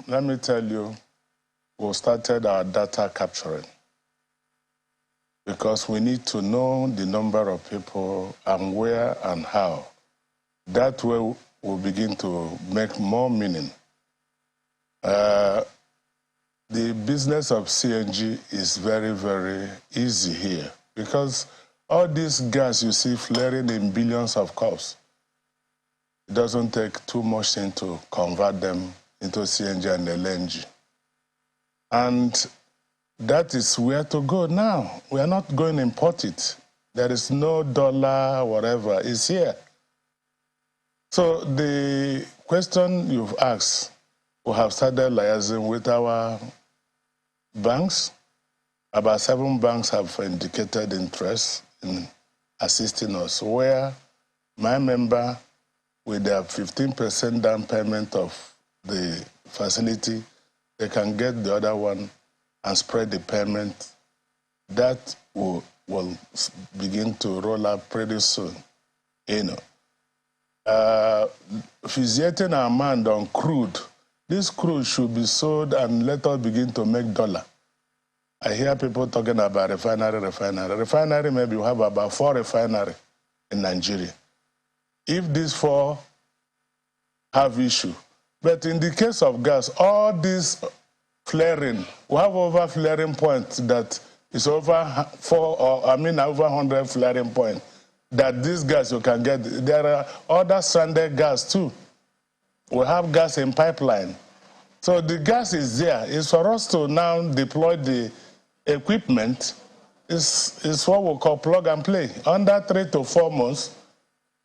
Let me tell you, we started our data capturing because we need to know the number of people and where and how. That way we'll begin to make more meaning. The business of CNG is very, very easy here because all this gas you see flaring in billions of cups, it doesn't take too much thing to convert them into CNG and LNG. And that is where to go now. We are not going to import it. There is no dollar, whatever, it's here. So the question you've asked, we have started liaising with our banks. About 7 banks have indicated interest in assisting us, where my member, with their 15% down payment of the facility, they can get the other one and spread the payment. That will begin to roll out pretty soon. Fixating our mind on crude, this crude should be sold and let us begin to make dollar. I hear people talking about refinery. Refinery, maybe we have about 4 refineries in Nigeria. If these 4 have issue, but in the case of gas, all this flaring, we have over flaring points that is over over 100 flaring points that this gas you can get. There are other stranded gas too. We have gas in pipeline. So the gas is there. It's for us to now deploy the equipment. Is what we call plug and play. Under 3 to 4 months,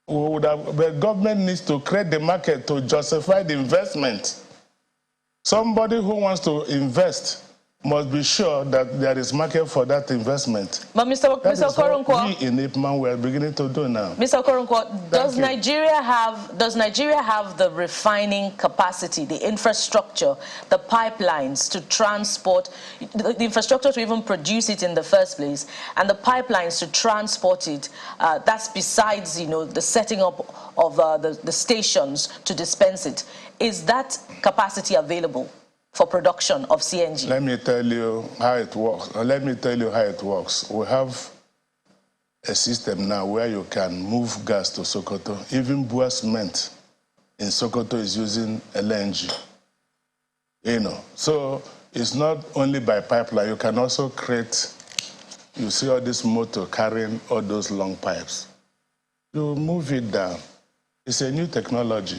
the government needs to create the market to justify the investment. Somebody who wants to invest must be sure that there is market for that investment. But Mr. Okoronkwo, we in IPMAN we are beginning to do now. Mr. Okoronkwo, does Nigeria have the refining capacity, the infrastructure, the pipelines to transport, the infrastructure to even produce it in the first place, and the pipelines to transport it? That's besides, the setting up of the stations to dispense it. Is that capacity available for production of CNG? Let me tell you how it works. We have a system now where you can move gas to Sokoto. Even Bua Cement in Sokoto is using LNG. So it's not only by pipeline. You can also create, you see all this motor carrying all those long pipes. You move it down. It's a new technology.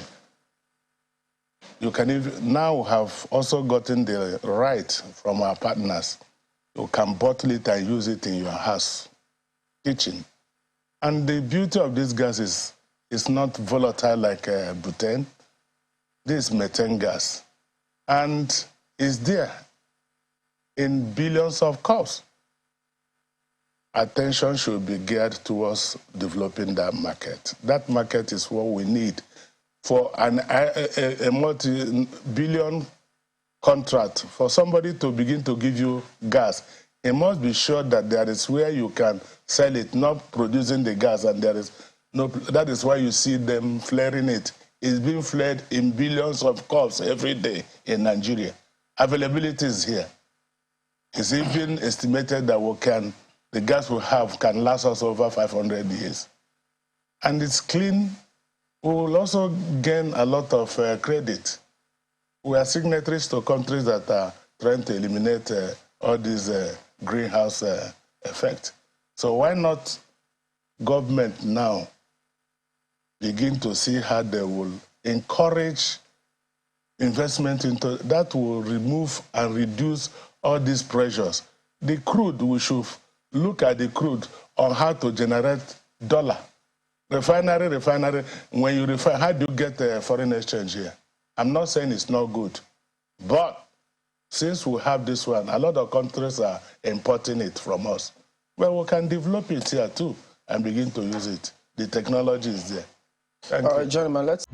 You can even, now have also gotten the right from our partners. You can bottle it and use it in your house, kitchen. And the beauty of this gas is it's not volatile like butane. This is methane gas. And it's there in billions of cups. Attention should be geared towards developing that market. That market is what we need for a multi-billion contract. For somebody to begin to give you gas, it must be sure that there is where you can sell it, not producing the gas, and there is no. That is why you see them flaring it. It's being flared in billions of cups every day in Nigeria. Availability is here. It's even estimated that the gas we have can last us over 500 years. And it's clean. We will also gain a lot of credit. We are signatories to countries that are trying to eliminate all these greenhouse effect. So why not government now begin to see how they will encourage investment into that will remove and reduce all these pressures. The crude, we should look at the crude on how to generate dollar. Refinery, when you refine, how do you get foreign exchange here? I'm not saying it's not good, but since we have this one, a lot of countries are importing it from us. Well, we can develop it here too and begin to use it. The technology is there. Thank you. All right, gentlemen, let's...